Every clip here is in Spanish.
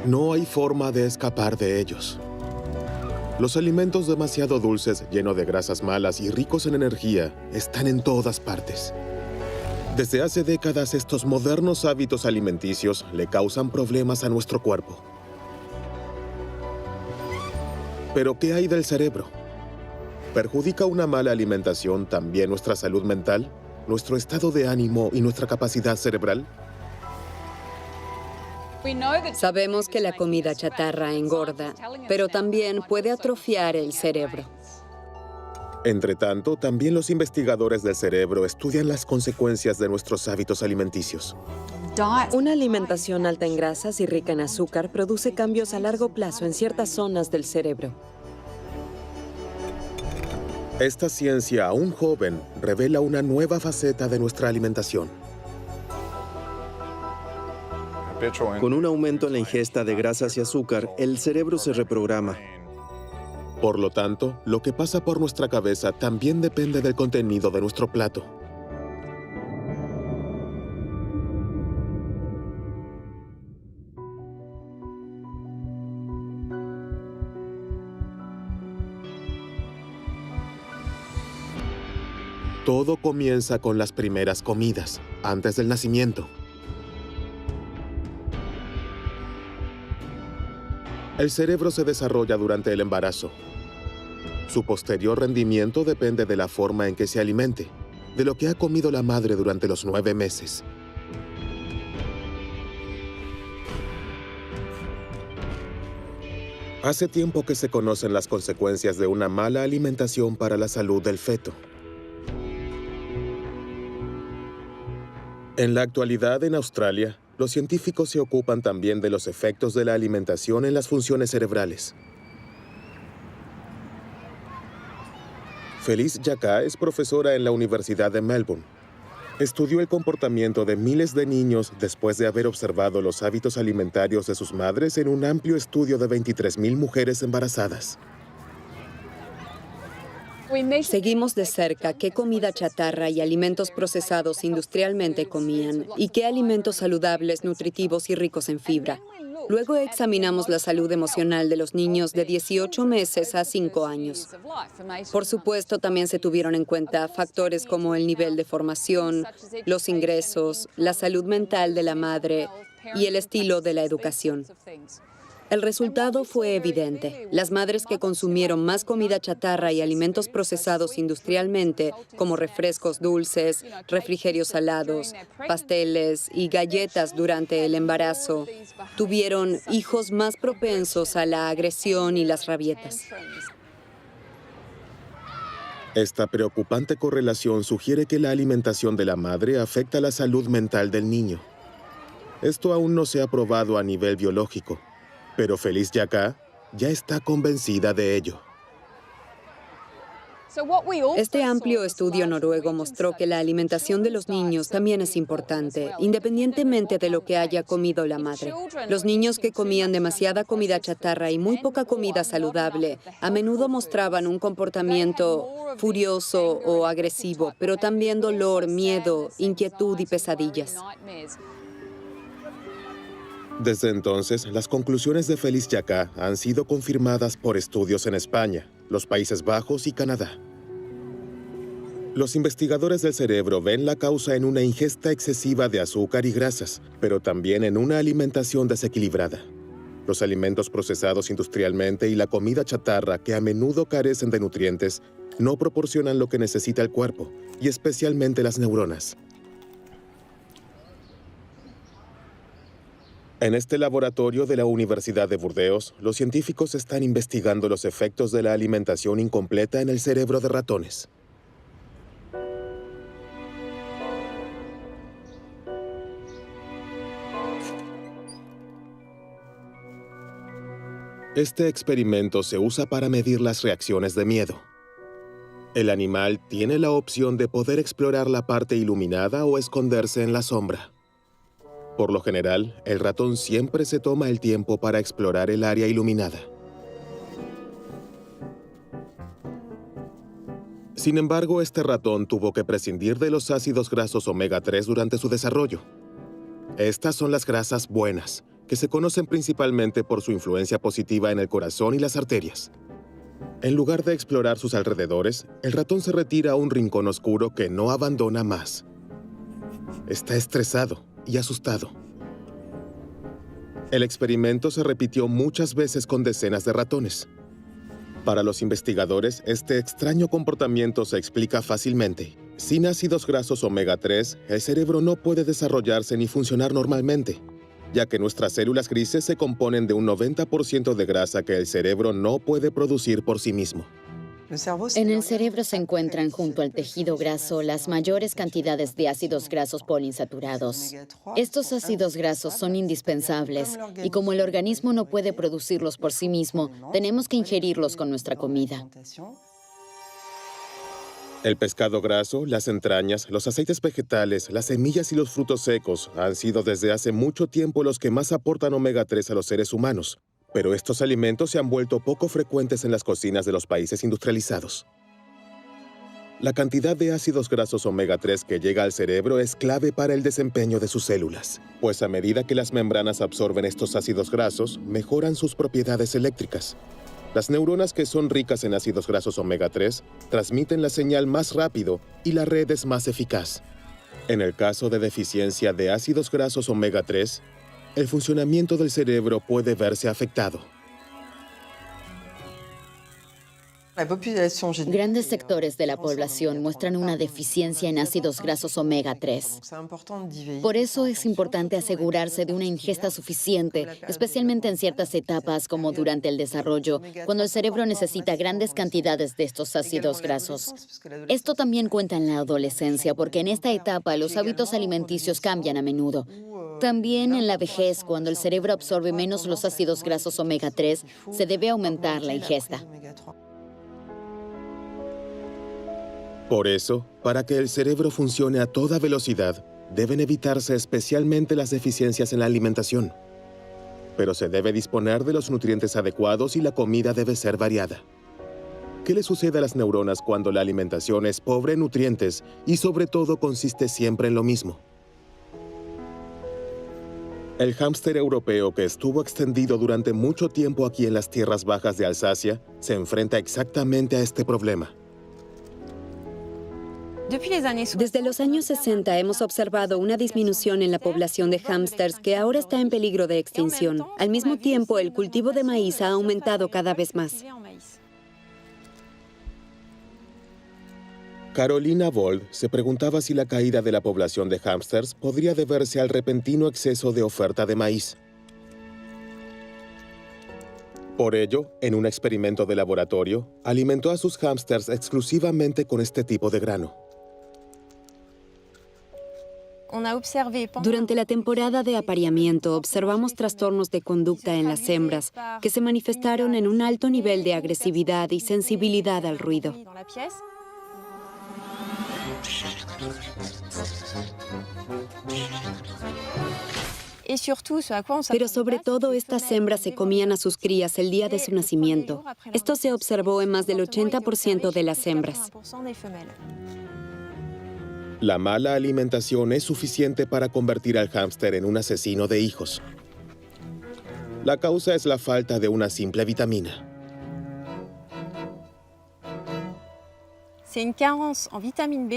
No hay forma de escapar de ellos. Los alimentos demasiado dulces, llenos de grasas malas y ricos en energía, están en todas partes. Desde hace décadas, estos modernos hábitos alimenticios le causan problemas a nuestro cuerpo. ¿Pero qué hay del cerebro? ¿Perjudica una mala alimentación también nuestra salud mental, nuestro estado de ánimo y nuestra capacidad cerebral? Sabemos que la comida chatarra engorda, pero también puede atrofiar el cerebro. Entre tanto, también los investigadores del cerebro estudian las consecuencias de nuestros hábitos alimenticios. Una alimentación alta en grasas y rica en azúcar produce cambios a largo plazo en ciertas zonas del cerebro. Esta ciencia, aún joven, revela una nueva faceta de nuestra alimentación. Con un aumento en la ingesta de grasas y azúcar, el cerebro se reprograma. Por lo tanto, lo que pasa por nuestra cabeza también depende del contenido de nuestro plato. Todo comienza con las primeras comidas, antes del nacimiento. El cerebro se desarrolla durante el embarazo. Su posterior rendimiento depende de la forma en que se alimente, de lo que ha comido la madre durante los 9 meses. Hace tiempo que se conocen las consecuencias de una mala alimentación para la salud del feto. En la actualidad, en Australia, los científicos se ocupan también de los efectos de la alimentación en las funciones cerebrales. Feliz Jacka es profesora en la Universidad de Melbourne. Estudió el comportamiento de miles de niños después de haber observado los hábitos alimentarios de sus madres en un amplio estudio de 23,000 mujeres embarazadas. Seguimos de cerca qué comida chatarra y alimentos procesados industrialmente comían y qué alimentos saludables, nutritivos y ricos en fibra. Luego examinamos la salud emocional de los niños de 18 meses a 5 años. Por supuesto, también se tuvieron en cuenta factores como el nivel de formación, los ingresos, la salud mental de la madre y el estilo de la educación. El resultado fue evidente. Las madres que consumieron más comida chatarra y alimentos procesados industrialmente, como refrescos dulces, refrigerios salados, pasteles y galletas durante el embarazo, tuvieron hijos más propensos a la agresión y las rabietas. Esta preocupante correlación sugiere que la alimentación de la madre afecta la salud mental del niño. Esto aún no se ha probado a nivel biológico, pero Feliz Jacka ya está convencida de ello. Este amplio estudio noruego mostró que la alimentación de los niños también es importante, independientemente de lo que haya comido la madre. Los niños que comían demasiada comida chatarra y muy poca comida saludable a menudo mostraban un comportamiento furioso o agresivo, pero también dolor, miedo, inquietud y pesadillas. Desde entonces, las conclusiones de Feliz Jacka han sido confirmadas por estudios en España, los Países Bajos y Canadá. Los investigadores del cerebro ven la causa en una ingesta excesiva de azúcar y grasas, pero también en una alimentación desequilibrada. Los alimentos procesados industrialmente y la comida chatarra, que a menudo carecen de nutrientes, no proporcionan lo que necesita el cuerpo, y especialmente las neuronas. En este laboratorio de la Universidad de Burdeos, los científicos están investigando los efectos de la alimentación incompleta en el cerebro de ratones. Este experimento se usa para medir las reacciones de miedo. El animal tiene la opción de poder explorar la parte iluminada o esconderse en la sombra. Por lo general, el ratón siempre se toma el tiempo para explorar el área iluminada. Sin embargo, este ratón tuvo que prescindir de los ácidos grasos omega 3 durante su desarrollo. Estas son las grasas buenas, que se conocen principalmente por su influencia positiva en el corazón y las arterias. En lugar de explorar sus alrededores, el ratón se retira a un rincón oscuro que no abandona más. Está estresado y asustado. El experimento se repitió muchas veces con decenas de ratones. Para los investigadores, este extraño comportamiento se explica fácilmente. Sin ácidos grasos omega 3, el cerebro no puede desarrollarse ni funcionar normalmente, ya que nuestras células grises se componen de un 90% de grasa que el cerebro no puede producir por sí mismo. En el cerebro se encuentran junto al tejido graso las mayores cantidades de ácidos grasos poliinsaturados. Estos ácidos grasos son indispensables y como el organismo no puede producirlos por sí mismo, tenemos que ingerirlos con nuestra comida. El pescado graso, las entrañas, los aceites vegetales, las semillas y los frutos secos han sido desde hace mucho tiempo los que más aportan omega 3 a los seres humanos. Pero estos alimentos se han vuelto poco frecuentes en las cocinas de los países industrializados. La cantidad de ácidos grasos omega 3 que llega al cerebro es clave para el desempeño de sus células, pues a medida que las membranas absorben estos ácidos grasos, mejoran sus propiedades eléctricas. Las neuronas que son ricas en ácidos grasos omega 3 transmiten la señal más rápido y la red es más eficaz. En el caso de deficiencia de ácidos grasos omega 3, el funcionamiento del cerebro puede verse afectado. Grandes sectores de la población muestran una deficiencia en ácidos grasos omega 3. Por eso es importante asegurarse de una ingesta suficiente, especialmente en ciertas etapas como durante el desarrollo, cuando el cerebro necesita grandes cantidades de estos ácidos grasos. Esto también cuenta en la adolescencia, porque en esta etapa los hábitos alimenticios cambian a menudo. También en la vejez, cuando el cerebro absorbe menos los ácidos grasos omega 3, se debe aumentar la ingesta. Por eso, para que el cerebro funcione a toda velocidad, deben evitarse especialmente las deficiencias en la alimentación. Pero se debe disponer de los nutrientes adecuados y la comida debe ser variada. ¿Qué le sucede a las neuronas cuando la alimentación es pobre en nutrientes y sobre todo consiste siempre en lo mismo? El hámster europeo que estuvo extendido durante mucho tiempo aquí en las tierras bajas de Alsacia se enfrenta exactamente a este problema. Desde los años 60 hemos observado una disminución en la población de hámsters que ahora está en peligro de extinción. Al mismo tiempo, el cultivo de maíz ha aumentado cada vez más. Carolina Vold se preguntaba si la caída de la población de hámsters podría deberse al repentino exceso de oferta de maíz. Por ello, en un experimento de laboratorio, alimentó a sus hámsters exclusivamente con este tipo de grano. Durante la temporada de apareamiento, observamos trastornos de conducta en las hembras que se manifestaron en un alto nivel de agresividad y sensibilidad al ruido. Pero sobre todo, estas hembras se comían a sus crías el día de su nacimiento. Esto se observó en más del 80% de las hembras. La mala alimentación es suficiente para convertir al hámster en un asesino de hijos. La causa es la falta de una simple vitamina.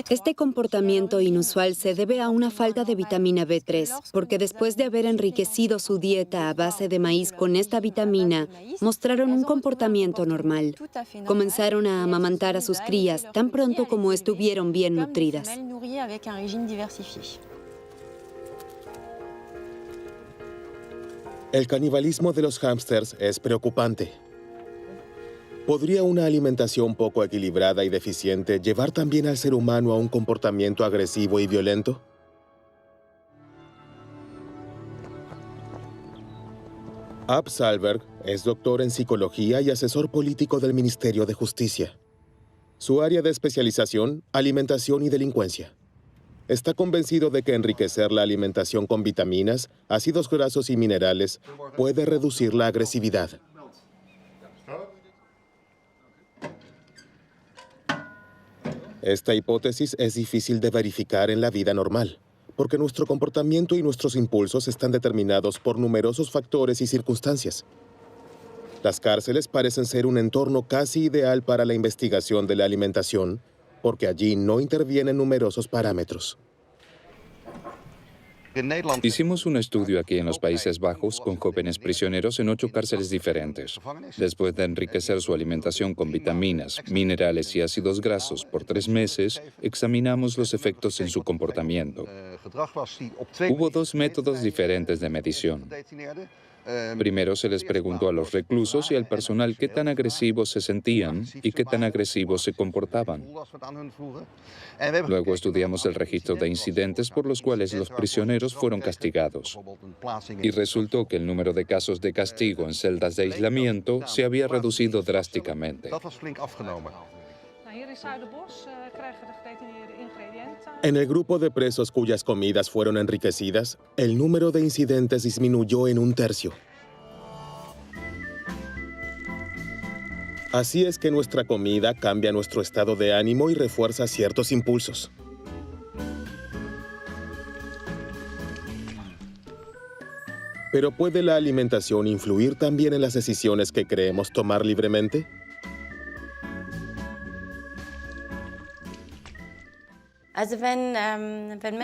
Este comportamiento inusual se debe a una falta de vitamina B3, porque después de haber enriquecido su dieta a base de maíz con esta vitamina, mostraron un comportamiento normal. Comenzaron a amamantar a sus crías tan pronto como estuvieron bien nutridas. El canibalismo de los hámsters es preocupante. ¿Podría una alimentación poco equilibrada y deficiente llevar también al ser humano a un comportamiento agresivo y violento? Ab Sahlberg es doctor en psicología y asesor político del Ministerio de Justicia. Su área de especialización, alimentación y delincuencia. Está convencido de que enriquecer la alimentación con vitaminas, ácidos grasos y minerales puede reducir la agresividad. Esta hipótesis es difícil de verificar en la vida normal, porque nuestro comportamiento y nuestros impulsos están determinados por numerosos factores y circunstancias. Las cárceles parecen ser un entorno casi ideal para la investigación de la alimentación, porque allí no intervienen numerosos parámetros. Hicimos un estudio aquí en los Países Bajos con jóvenes prisioneros en 8 cárceles diferentes. Después de enriquecer su alimentación con vitaminas, minerales y ácidos grasos por 3 meses, examinamos los efectos en su comportamiento. Hubo 2 métodos diferentes de medición. Primero se les preguntó a los reclusos y al personal qué tan agresivos se sentían y qué tan agresivos se comportaban. Luego estudiamos el registro de incidentes por los cuales los prisioneros fueron castigados. Y resultó que el número de casos de castigo en celdas de aislamiento se había reducido drásticamente. En el grupo de presos cuyas comidas fueron enriquecidas, el número de incidentes disminuyó en 1/3. Así es que nuestra comida cambia nuestro estado de ánimo y refuerza ciertos impulsos. Pero ¿puede la alimentación influir también en las decisiones que creemos tomar libremente?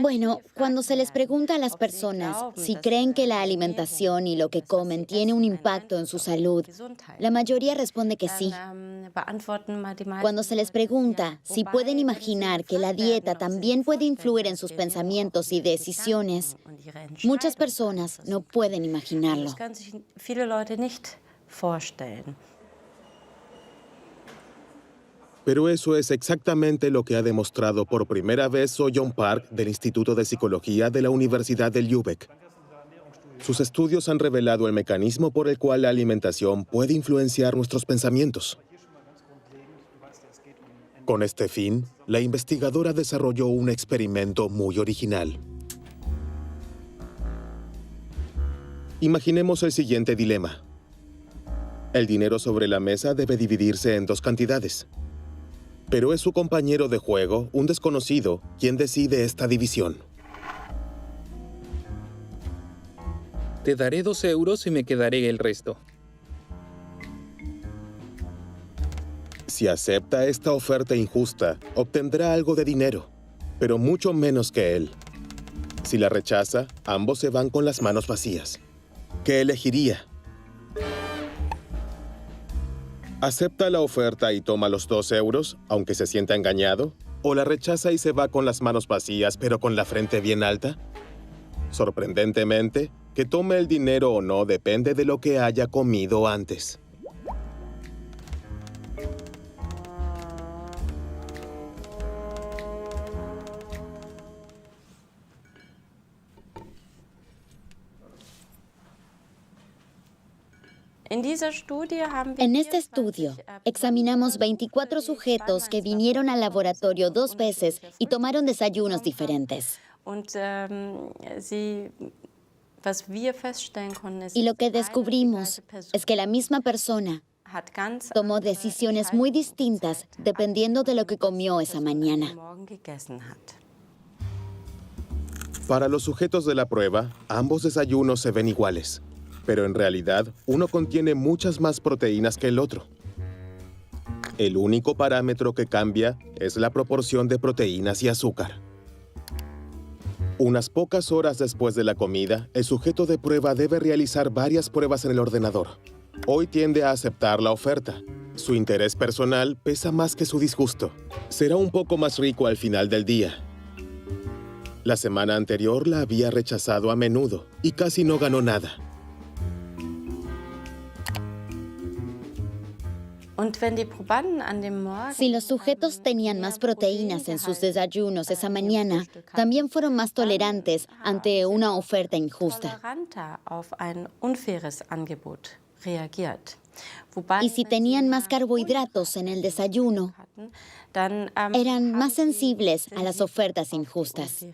Bueno, cuando se les pregunta a las personas si creen que la alimentación y lo que comen tiene un impacto en su salud, la mayoría responde que sí. Cuando se les pregunta si pueden imaginar que la dieta también puede influir en sus pensamientos y decisiones, muchas personas no pueden imaginarlo. Pero eso es exactamente lo que ha demostrado por primera vez So-Yeon Park del Instituto de Psicología de la Universidad de Lübeck. Sus estudios han revelado el mecanismo por el cual la alimentación puede influenciar nuestros pensamientos. Con este fin, la investigadora desarrolló un experimento muy original. Imaginemos el siguiente dilema. El dinero sobre la mesa debe dividirse en 2 cantidades. Pero es su compañero de juego, un desconocido, quien decide esta división. Te daré 2 euros y me quedaré el resto. Si acepta esta oferta injusta, obtendrá algo de dinero, pero mucho menos que él. Si la rechaza, ambos se van con las manos vacías. ¿Qué elegiría? ¿Acepta la oferta y toma los 2 euros, aunque se sienta engañado? ¿O la rechaza y se va con las manos vacías, pero con la frente bien alta? Sorprendentemente, que tome el dinero o no depende de lo que haya comido antes. En este estudio, examinamos 24 sujetos que vinieron al laboratorio 2 veces y tomaron desayunos diferentes. Y lo que descubrimos es que la misma persona tomó decisiones muy distintas dependiendo de lo que comió esa mañana. Para los sujetos de la prueba, ambos desayunos se ven iguales. Pero en realidad, uno contiene muchas más proteínas que el otro. El único parámetro que cambia es la proporción de proteínas y azúcar. Unas pocas horas después de la comida, el sujeto de prueba debe realizar varias pruebas en el ordenador. Hoy tiende a aceptar la oferta. Su interés personal pesa más que su disgusto. Será un poco más rico al final del día. La semana anterior la había rechazado a menudo y casi no ganó nada. Si los sujetos tenían más proteínas en sus desayunos esa mañana, también fueron más tolerantes ante una oferta injusta. Y si tenían más carbohidratos en el desayuno, eran más sensibles a las ofertas injustas.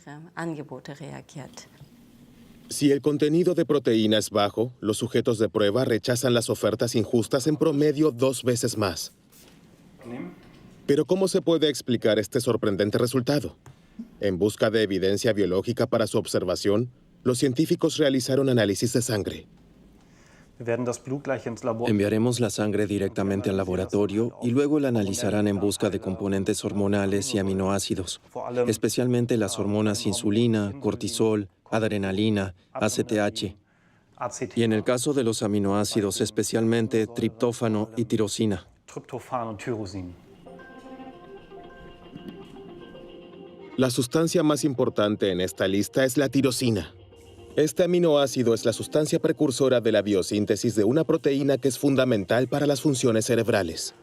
Si el contenido de proteína es bajo, los sujetos de prueba rechazan las ofertas injustas en promedio 2 veces más. Pero ¿cómo se puede explicar este sorprendente resultado? En busca de evidencia biológica para su observación, los científicos realizaron análisis de sangre. Enviaremos la sangre directamente al laboratorio y luego la analizarán en busca de componentes hormonales y aminoácidos, especialmente las hormonas insulina, cortisol, adrenalina, ACTH, y en el caso de los aminoácidos, especialmente triptófano y tirosina. La sustancia más importante en esta lista es la tirosina. Este aminoácido es la sustancia precursora de la biosíntesis de una proteína que es fundamental para las funciones cerebrales,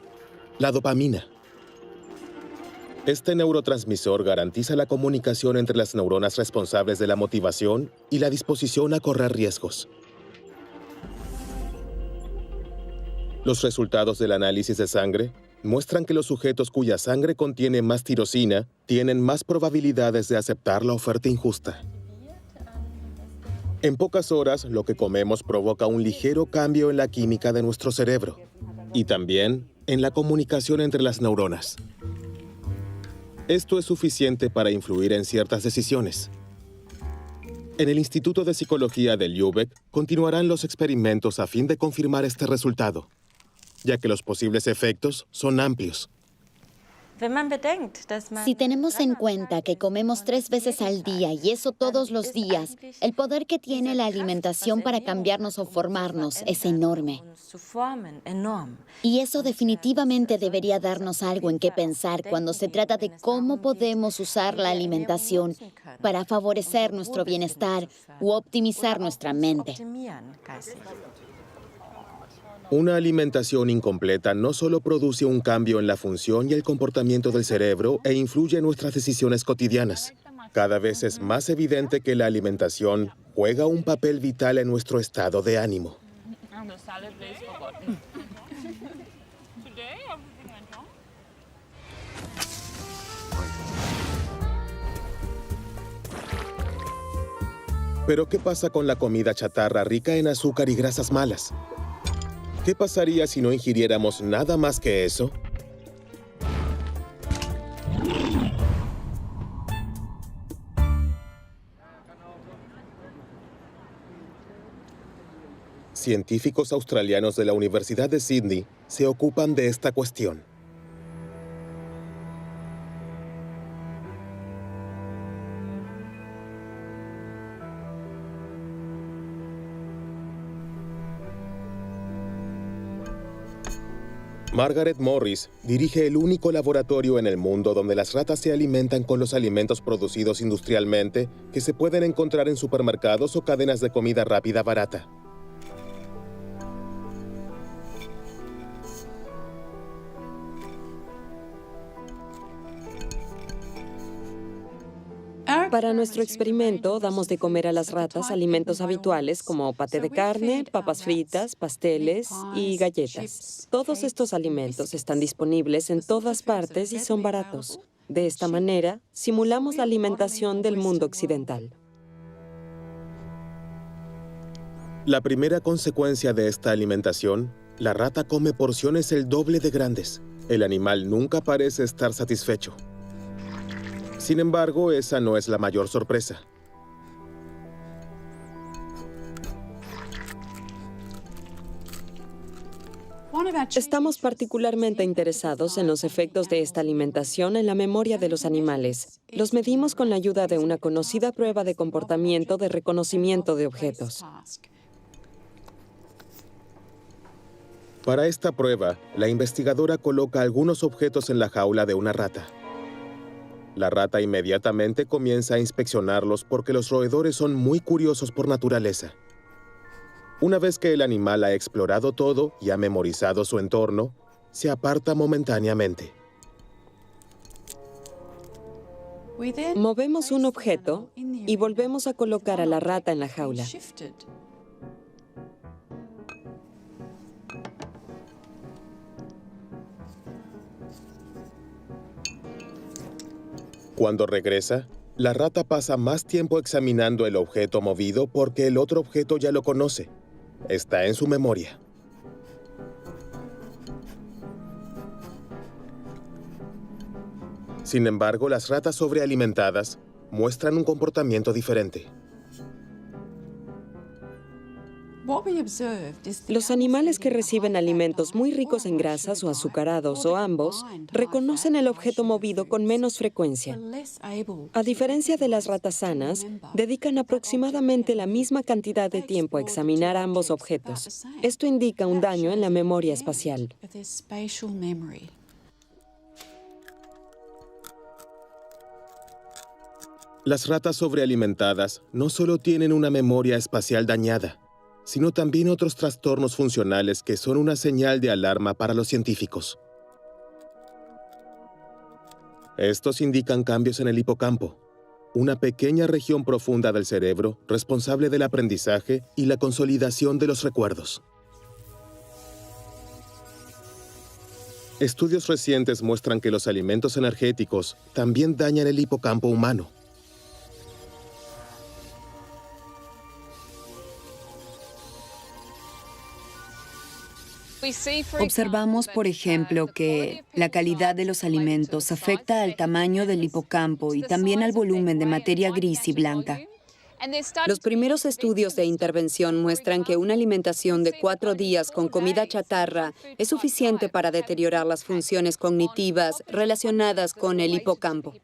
la dopamina. Este neurotransmisor garantiza la comunicación entre las neuronas responsables de la motivación y la disposición a correr riesgos. Los resultados del análisis de sangre muestran que los sujetos cuya sangre contiene más tirosina tienen más probabilidades de aceptar la oferta injusta. En pocas horas, lo que comemos provoca un ligero cambio en la química de nuestro cerebro y también en la comunicación entre las neuronas. Esto es suficiente para influir en ciertas decisiones. En el Instituto de Psicología de Lübeck continuarán los experimentos a fin de confirmar este resultado, ya que los posibles efectos son amplios. Si tenemos en cuenta que comemos 3 veces al día y eso todos los días, el poder que tiene la alimentación para cambiarnos o formarnos es enorme. Y eso definitivamente debería darnos algo en qué pensar cuando se trata de cómo podemos usar la alimentación para favorecer nuestro bienestar u optimizar nuestra mente. Una alimentación incompleta no solo produce un cambio en la función y el comportamiento del cerebro e influye en nuestras decisiones cotidianas. Cada vez es más evidente que la alimentación juega un papel vital en nuestro estado de ánimo. Pero ¿qué pasa con la comida chatarra rica en azúcar y grasas malas? ¿Qué pasaría si no ingiriéramos nada más que eso? Científicos australianos de la Universidad de Sydney se ocupan de esta cuestión. Margaret Morris dirige el único laboratorio en el mundo donde las ratas se alimentan con los alimentos producidos industrialmente que se pueden encontrar en supermercados o cadenas de comida rápida barata. Para nuestro experimento, damos de comer a las ratas alimentos habituales como paté de carne, papas fritas, pasteles y galletas. Todos estos alimentos están disponibles en todas partes y son baratos. De esta manera, simulamos la alimentación del mundo occidental. La primera consecuencia de esta alimentación, la rata come porciones el doble de grandes. El animal nunca parece estar satisfecho. Sin embargo, esa no es la mayor sorpresa. Estamos particularmente interesados en los efectos de esta alimentación en la memoria de los animales. Los medimos con la ayuda de una conocida prueba de comportamiento de reconocimiento de objetos. Para esta prueba, la investigadora coloca algunos objetos en la jaula de una rata. La rata inmediatamente comienza a inspeccionarlos porque los roedores son muy curiosos por naturaleza. Una vez que el animal ha explorado todo y ha memorizado su entorno, se aparta momentáneamente. Movemos un objeto y volvemos a colocar a la rata en la jaula. Cuando regresa, la rata pasa más tiempo examinando el objeto movido porque el otro objeto ya lo conoce. Está en su memoria. Sin embargo, las ratas sobrealimentadas muestran un comportamiento diferente. Los animales que reciben alimentos muy ricos en grasas o azucarados o ambos reconocen el objeto movido con menos frecuencia. A diferencia de las ratas sanas, dedican aproximadamente la misma cantidad de tiempo a examinar ambos objetos. Esto indica un daño en la memoria espacial. Las ratas sobrealimentadas no solo tienen una memoria espacial dañada, sino también otros trastornos funcionales que son una señal de alarma para los científicos. Estos indican cambios en el hipocampo, una pequeña región profunda del cerebro responsable del aprendizaje y la consolidación de los recuerdos. Estudios recientes muestran que los alimentos energéticos también dañan el hipocampo humano. Observamos, por ejemplo, que la calidad de los alimentos afecta al tamaño del hipocampo y también al volumen de materia gris y blanca. Los primeros estudios de intervención muestran que una alimentación de 4 días con comida chatarra es suficiente para deteriorar las funciones cognitivas relacionadas con el hipocampo.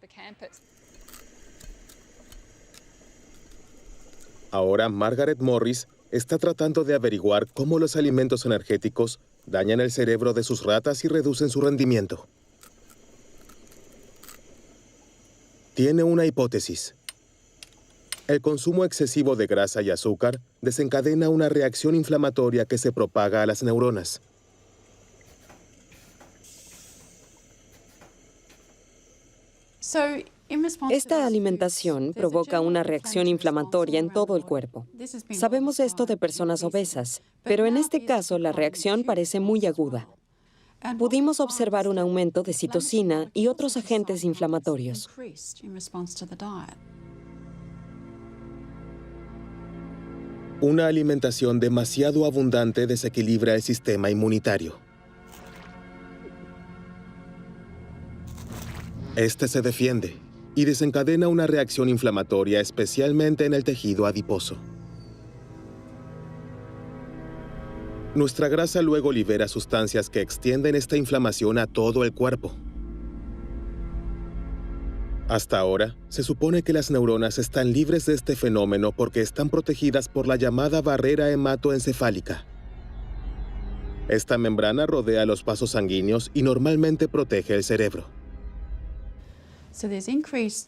Ahora, Margaret Morris está tratando de averiguar cómo los alimentos energéticos dañan el cerebro de sus ratas y reducen su rendimiento. Tiene una hipótesis. El consumo excesivo de grasa y azúcar desencadena una reacción inflamatoria que se propaga a las neuronas. Esta alimentación provoca una reacción inflamatoria en todo el cuerpo. Sabemos esto de personas obesas, pero en este caso la reacción parece muy aguda. Pudimos observar un aumento de citocina y otros agentes inflamatorios. Una alimentación demasiado abundante desequilibra el sistema inmunitario. Este se defiende y desencadena una reacción inflamatoria, especialmente en el tejido adiposo. Nuestra grasa luego libera sustancias que extienden esta inflamación a todo el cuerpo. Hasta ahora, se supone que las neuronas están libres de este fenómeno porque están protegidas por la llamada barrera hematoencefálica. Esta membrana rodea los vasos sanguíneos y normalmente protege el cerebro.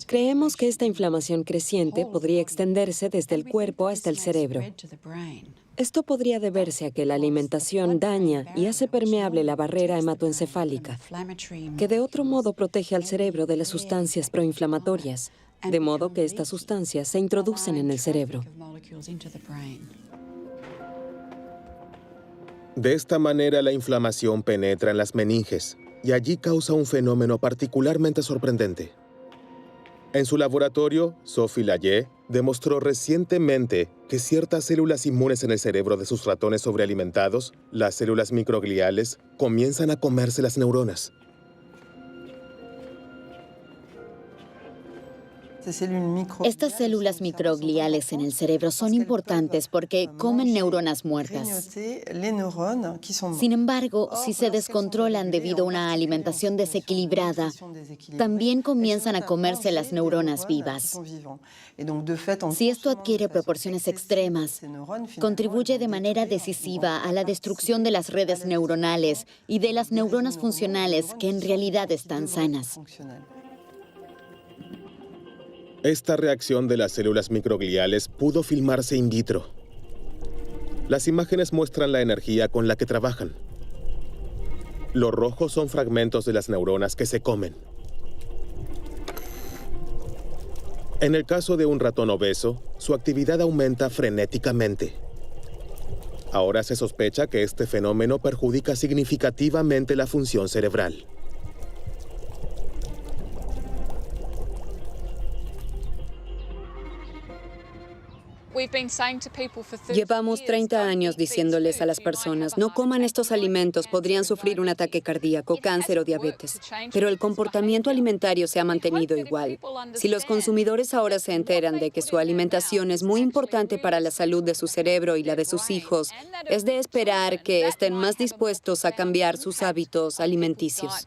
Creemos que esta inflamación creciente podría extenderse desde el cuerpo hasta el cerebro. Esto podría deberse a que la alimentación daña y hace permeable la barrera hematoencefálica, que de otro modo protege al cerebro de las sustancias proinflamatorias, de modo que estas sustancias se introducen en el cerebro. De esta manera, la inflamación penetra en las meninges y allí causa un fenómeno particularmente sorprendente. En su laboratorio, Sophie Laye demostró recientemente que ciertas células inmunes en el cerebro de sus ratones sobrealimentados, las células microgliales, comienzan a comerse las neuronas. Estas células microgliales en el cerebro son importantes porque comen neuronas muertas. Sin embargo, si se descontrolan debido a una alimentación desequilibrada, también comienzan a comerse las neuronas vivas. Si esto adquiere proporciones extremas, contribuye de manera decisiva a la destrucción de las redes neuronales y de las neuronas funcionales que en realidad están sanas. Esta reacción de las células microgliales pudo filmarse in vitro. Las imágenes muestran la energía con la que trabajan. Los rojos son fragmentos de las neuronas que se comen. En el caso de un ratón obeso, su actividad aumenta frenéticamente. Ahora se sospecha que este fenómeno perjudica significativamente la función cerebral. Llevamos 30 años diciéndoles a las personas, no coman estos alimentos, podrían sufrir un ataque cardíaco, cáncer o diabetes. Pero el comportamiento alimentario se ha mantenido igual. Si los consumidores ahora se enteran de que su alimentación es muy importante para la salud de su cerebro y la de sus hijos, es de esperar que estén más dispuestos a cambiar sus hábitos alimenticios.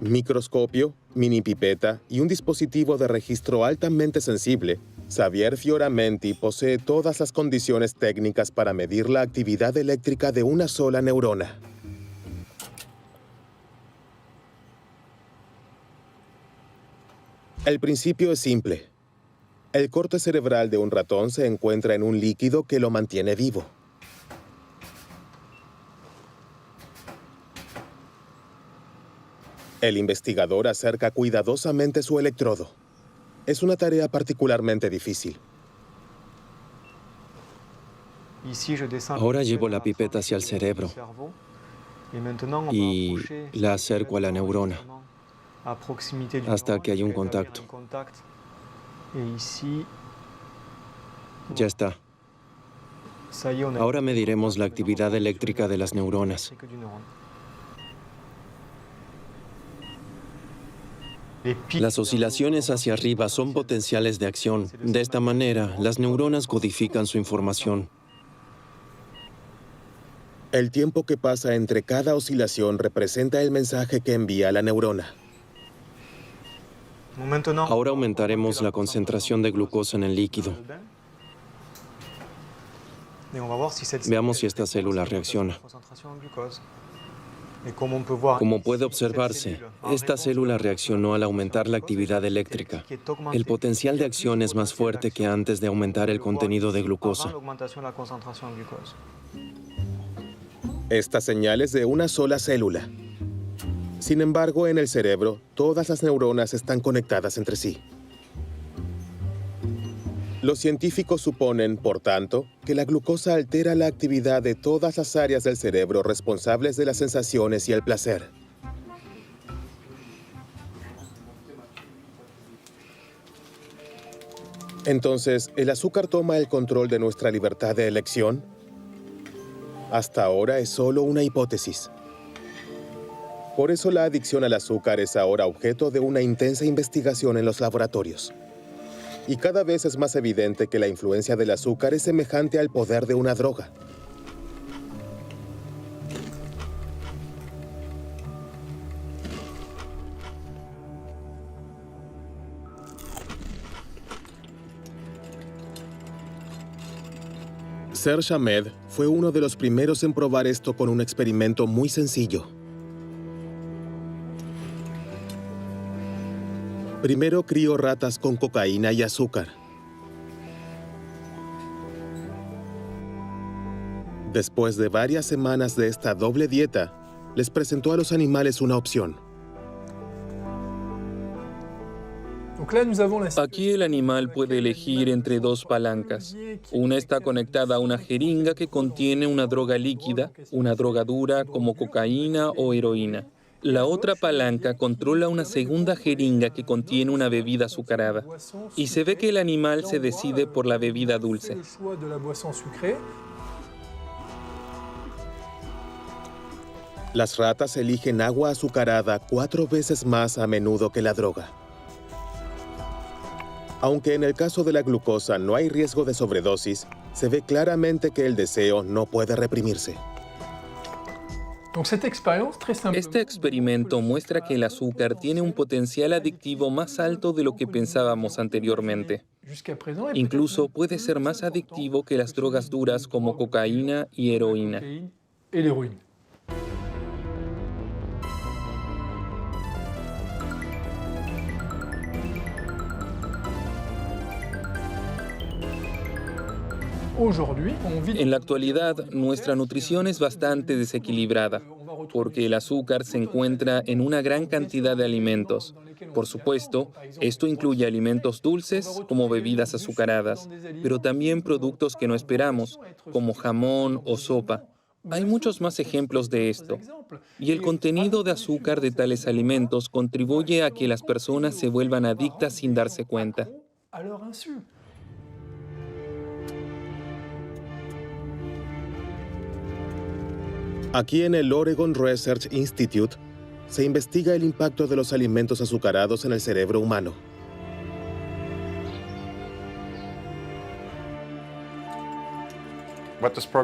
Microscopio, mini pipeta y un dispositivo de registro altamente sensible, Xavier Fioramenti posee todas las condiciones técnicas para medir la actividad eléctrica de una sola neurona. El principio es simple. El corte cerebral de un ratón se encuentra en un líquido que lo mantiene vivo. El investigador acerca cuidadosamente su electrodo. Es una tarea particularmente difícil. Ahora llevo la pipeta hacia el cerebro y la acerco a la neurona hasta que hay un contacto. Ya está. Ahora mediremos la actividad eléctrica de las neuronas. Las oscilaciones hacia arriba son potenciales de acción. De esta manera, las neuronas codifican su información. El tiempo que pasa entre cada oscilación representa el mensaje que envía la neurona. Ahora aumentaremos la concentración de glucosa en el líquido. Veamos si esta célula reacciona. Como puede observarse, esta célula reaccionó al aumentar la actividad eléctrica. El potencial de acción es más fuerte que antes de aumentar el contenido de glucosa. Esta señal es de una sola célula. Sin embargo, en el cerebro, todas las neuronas están conectadas entre sí. Los científicos suponen, por tanto, que la glucosa altera la actividad de todas las áreas del cerebro responsables de las sensaciones y el placer. Entonces, ¿el azúcar toma el control de nuestra libertad de elección? Hasta ahora es solo una hipótesis. Por eso la adicción al azúcar es ahora objeto de una intensa investigación en los laboratorios. Y cada vez es más evidente que la influencia del azúcar es semejante al poder de una droga. Serge Ahmed fue uno de los primeros en probar esto con un experimento muy sencillo. Primero crió ratas con cocaína y azúcar. Después de varias semanas de esta doble dieta, les presentó a los animales una opción. Aquí el animal puede elegir entre dos palancas. Una está conectada a una jeringa que contiene una droga líquida, una droga dura como cocaína o heroína. La otra palanca controla una segunda jeringa que contiene una bebida azucarada. Y se ve que el animal se decide por la bebida dulce. Las ratas eligen agua azucarada 4 veces más a menudo que la droga. Aunque en el caso de la glucosa no hay riesgo de sobredosis, se ve claramente que el deseo no puede reprimirse. Este experimento muestra que el azúcar tiene un potencial adictivo más alto de lo que pensábamos anteriormente. Incluso puede ser más adictivo que las drogas duras como cocaína y heroína. En la actualidad, nuestra nutrición es bastante desequilibrada, porque el azúcar se encuentra en una gran cantidad de alimentos. Por supuesto, esto incluye alimentos dulces, como bebidas azucaradas, pero también productos que no esperamos, como jamón o sopa. Hay muchos más ejemplos de esto. Y el contenido de azúcar de tales alimentos contribuye a que las personas se vuelvan adictas sin darse cuenta. Aquí en el Oregon Research Institute se investiga el impacto de los alimentos azucarados en el cerebro humano.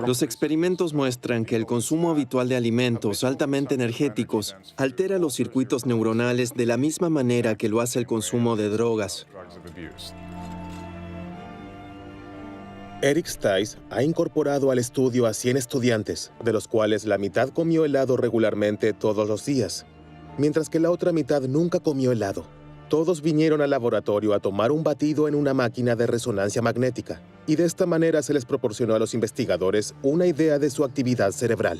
Los experimentos muestran que el consumo habitual de alimentos altamente energéticos altera los circuitos neuronales de la misma manera que lo hace el consumo de drogas. Eric Stice ha incorporado al estudio a 100 estudiantes, de los cuales la mitad comió helado regularmente todos los días, mientras que la otra mitad nunca comió helado. Todos vinieron al laboratorio a tomar un batido en una máquina de resonancia magnética, y de esta manera se les proporcionó a los investigadores una idea de su actividad cerebral.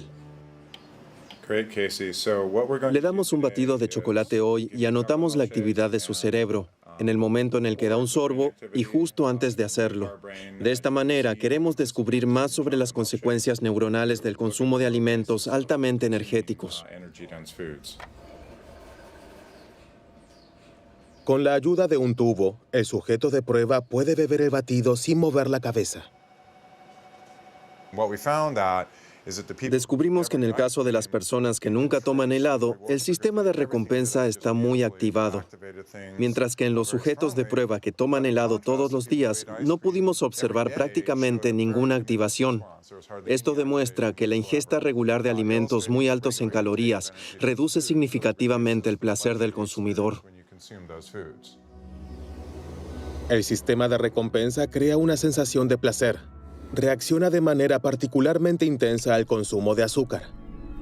Le damos un batido de chocolate hoy y anotamos la actividad de su cerebro, en el momento en el que da un sorbo y justo antes de hacerlo. De esta manera, queremos descubrir más sobre las consecuencias neuronales del consumo de alimentos altamente energéticos. Con la ayuda de un tubo, el sujeto de prueba puede beber el batido sin mover la cabeza. Descubrimos que en el caso de las personas que nunca toman helado, el sistema de recompensa está muy activado, mientras que en los sujetos de prueba que toman helado todos los días, no pudimos observar prácticamente ninguna activación. Esto demuestra que la ingesta regular de alimentos muy altos en calorías reduce significativamente el placer del consumidor. El sistema de recompensa crea una sensación de placer. Reacciona de manera particularmente intensa al consumo de azúcar.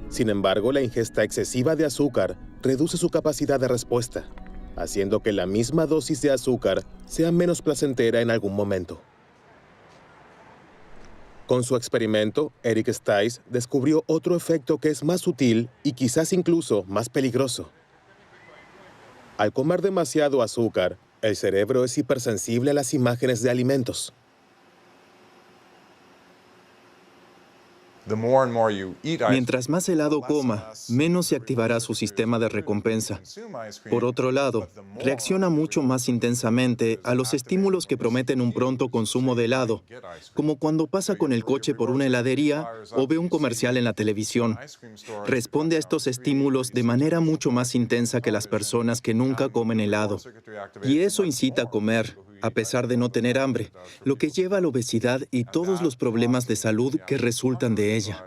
Sin embargo, la ingesta excesiva de azúcar reduce su capacidad de respuesta, haciendo que la misma dosis de azúcar sea menos placentera en algún momento. Con su experimento, Eric Stice descubrió otro efecto que es más sutil y quizás incluso más peligroso. Al comer demasiado azúcar, el cerebro es hipersensible a las imágenes de alimentos. Mientras más helado coma, menos se activará su sistema de recompensa. Por otro lado, reacciona mucho más intensamente a los estímulos que prometen un pronto consumo de helado, como cuando pasa con el coche por una heladería o ve un comercial en la televisión. Responde a estos estímulos de manera mucho más intensa que las personas que nunca comen helado. Y eso incita a comer, a pesar de no tener hambre, lo que lleva a la obesidad y todos los problemas de salud que resultan de ella.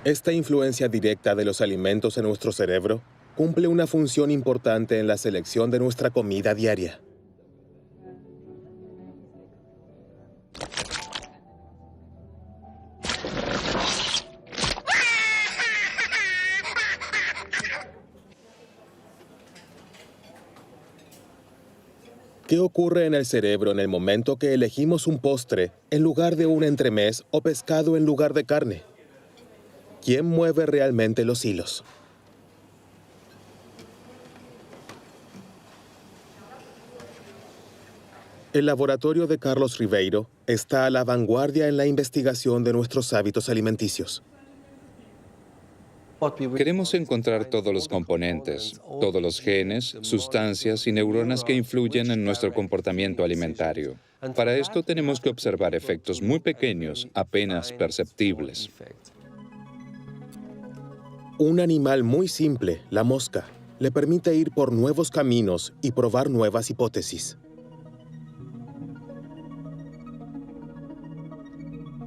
Esta influencia directa de los alimentos en nuestro cerebro cumple una función importante en la selección de nuestra comida diaria. ¿Qué ocurre en el cerebro en el momento que elegimos un postre en lugar de un entremés o pescado en lugar de carne? ¿Quién mueve realmente los hilos? El laboratorio de Carlos Ribeiro está a la vanguardia en la investigación de nuestros hábitos alimenticios. Queremos encontrar todos los componentes, todos los genes, sustancias y neuronas que influyen en nuestro comportamiento alimentario. Para esto tenemos que observar efectos muy pequeños, apenas perceptibles. Un animal muy simple, la mosca, le permite ir por nuevos caminos y probar nuevas hipótesis.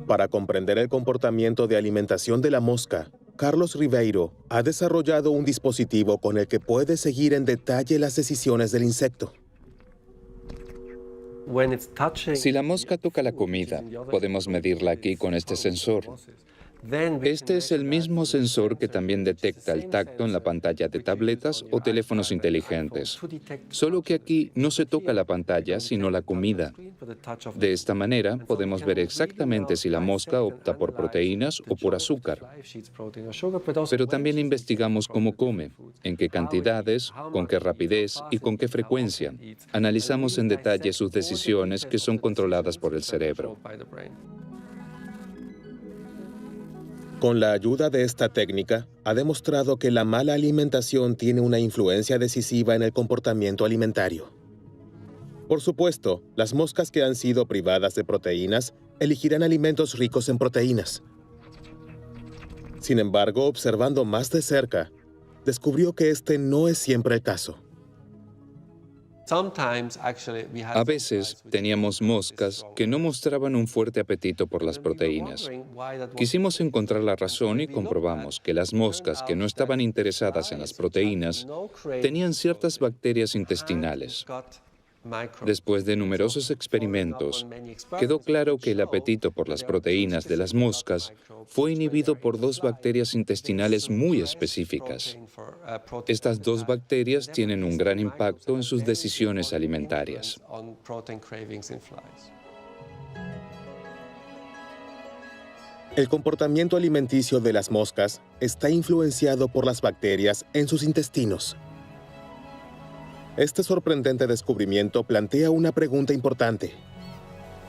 Para comprender el comportamiento de alimentación de la mosca, Carlos Ribeiro ha desarrollado un dispositivo con el que puede seguir en detalle las decisiones del insecto. Si la mosca toca la comida, podemos medirla aquí con este sensor. Este es el mismo sensor que también detecta el tacto en la pantalla de tabletas o teléfonos inteligentes, solo que aquí no se toca la pantalla, sino la comida. De esta manera, podemos ver exactamente si la mosca opta por proteínas o por azúcar. Pero también investigamos cómo come, en qué cantidades, con qué rapidez y con qué frecuencia. Analizamos en detalle sus decisiones que son controladas por el cerebro. Con la ayuda de esta técnica, ha demostrado que la mala alimentación tiene una influencia decisiva en el comportamiento alimentario. Por supuesto, las moscas que han sido privadas de proteínas elegirán alimentos ricos en proteínas. Sin embargo, observando más de cerca, descubrió que este no es siempre el caso. A veces teníamos moscas que no mostraban un fuerte apetito por las proteínas. Quisimos encontrar la razón y comprobamos que las moscas que no estaban interesadas en las proteínas tenían ciertas bacterias intestinales. Después de numerosos experimentos, quedó claro que el apetito por las proteínas de las moscas fue inhibido por dos bacterias intestinales muy específicas. Estas dos bacterias tienen un gran impacto en sus decisiones alimentarias. El comportamiento alimenticio de las moscas está influenciado por las bacterias en sus intestinos. Este sorprendente descubrimiento plantea una pregunta importante.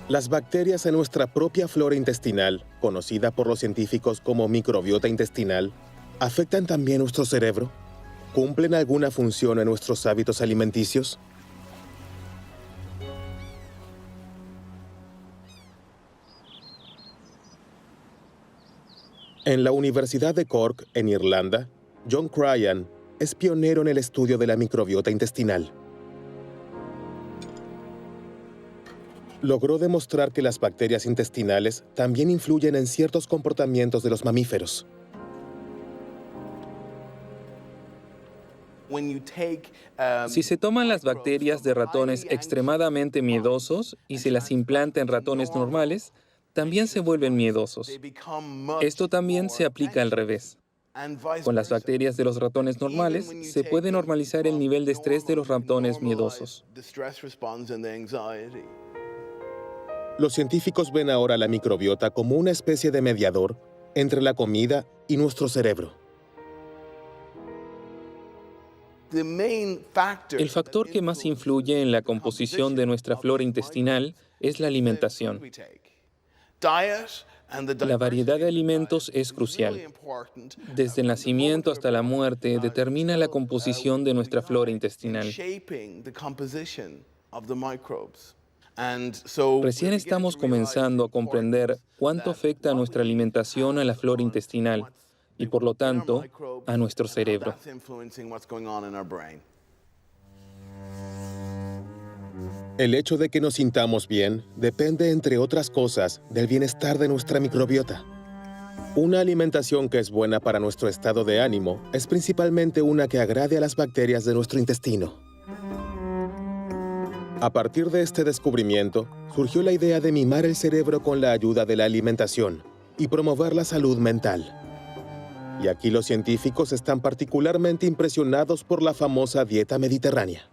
¿Las bacterias en nuestra propia flora intestinal, conocida por los científicos como microbiota intestinal, afectan también nuestro cerebro? ¿Cumplen alguna función en nuestros hábitos alimenticios? En la Universidad de Cork, en Irlanda, John Cryan es pionero en el estudio de la microbiota intestinal. Logró demostrar que las bacterias intestinales también influyen en ciertos comportamientos de los mamíferos. Si se toman las bacterias de ratones extremadamente miedosos y se las implanta en ratones normales, también se vuelven miedosos. Esto también se aplica al revés. Con las bacterias de los ratones normales, se puede normalizar el nivel de estrés de los ratones miedosos. Los científicos ven ahora la microbiota como una especie de mediador entre la comida y nuestro cerebro. El factor que más influye en la composición de nuestra flora intestinal es la alimentación. La variedad de alimentos es crucial. Desde el nacimiento hasta la muerte determina la composición de nuestra flora intestinal. Recién estamos comenzando a comprender cuánto afecta nuestra alimentación a la flora intestinal y, por lo tanto, a nuestro cerebro. El hecho de que nos sintamos bien depende, entre otras cosas, del bienestar de nuestra microbiota. Una alimentación que es buena para nuestro estado de ánimo es principalmente una que agrade a las bacterias de nuestro intestino. A partir de este descubrimiento, surgió la idea de mimar el cerebro con la ayuda de la alimentación y promover la salud mental. Y aquí los científicos están particularmente impresionados por la famosa dieta mediterránea.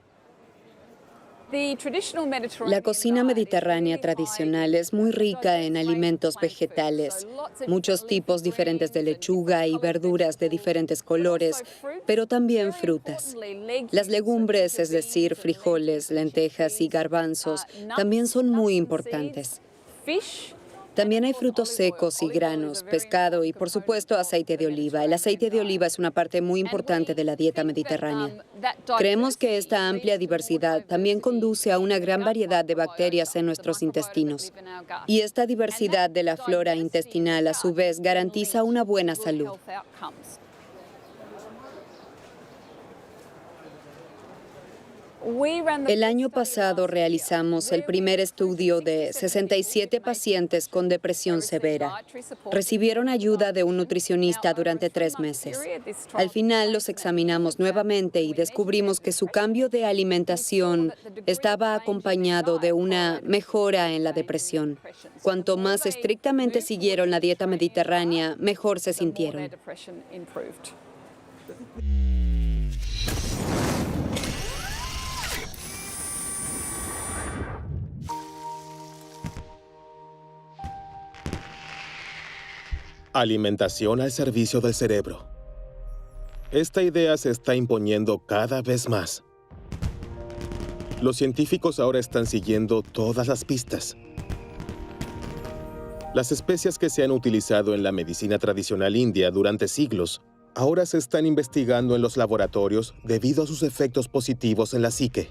La cocina mediterránea tradicional es muy rica en alimentos vegetales, muchos tipos diferentes de lechuga y verduras de diferentes colores, pero también frutas. Las legumbres, es decir, frijoles, lentejas y garbanzos, también son muy importantes. También hay frutos secos y granos, pescado y, por supuesto, aceite de oliva. El aceite de oliva es una parte muy importante de la dieta mediterránea. Creemos que esta amplia diversidad también conduce a una gran variedad de bacterias en nuestros intestinos. Y esta diversidad de la flora intestinal, a su vez, garantiza una buena salud. El año pasado realizamos el primer estudio de 67 pacientes con depresión severa. Recibieron ayuda de un nutricionista durante 3 meses. Al final los examinamos nuevamente y descubrimos que su cambio de alimentación estaba acompañado de una mejora en la depresión. Cuanto más estrictamente siguieron la dieta mediterránea, mejor se sintieron. Alimentación al servicio del cerebro. Esta idea se está imponiendo cada vez más. Los científicos ahora están siguiendo todas las pistas. Las especias que se han utilizado en la medicina tradicional india durante siglos ahora se están investigando en los laboratorios debido a sus efectos positivos en la psique.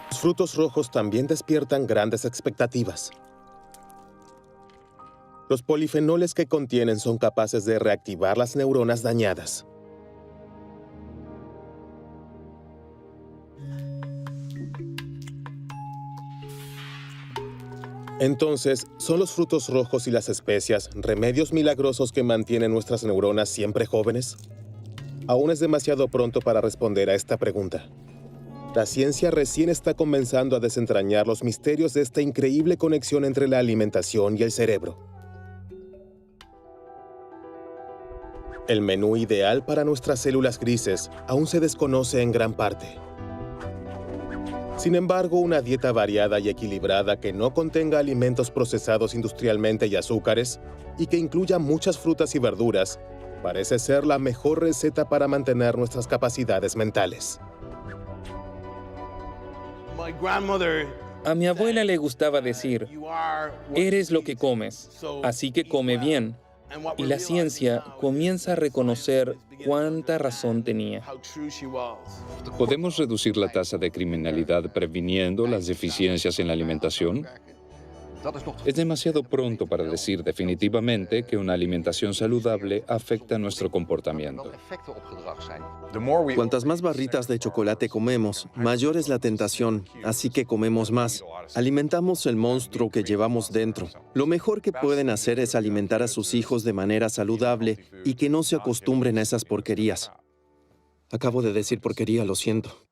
Los frutos rojos también despiertan grandes expectativas. Los polifenoles que contienen son capaces de reactivar las neuronas dañadas. Entonces, ¿son los frutos rojos y las especias remedios milagrosos que mantienen nuestras neuronas siempre jóvenes? Aún es demasiado pronto para responder a esta pregunta. La ciencia recién está comenzando a desentrañar los misterios de esta increíble conexión entre la alimentación y el cerebro. El menú ideal para nuestras células grises aún se desconoce en gran parte. Sin embargo, una dieta variada y equilibrada que no contenga alimentos procesados industrialmente y azúcares, y que incluya muchas frutas y verduras, parece ser la mejor receta para mantener nuestras capacidades mentales. A mi abuela le gustaba decir, eres lo que comes, así que come bien. Y la ciencia comienza a reconocer cuánta razón tenía. ¿Podemos reducir la tasa de criminalidad previniendo las deficiencias en la alimentación? Es demasiado pronto para decir definitivamente que una alimentación saludable afecta nuestro comportamiento. Cuantas más barritas de chocolate comemos, mayor es la tentación, así que comemos más. Alimentamos el monstruo que llevamos dentro. Lo mejor que pueden hacer es alimentar a sus hijos de manera saludable y que no se acostumbren a esas porquerías. Acabo de decir porquería, lo siento.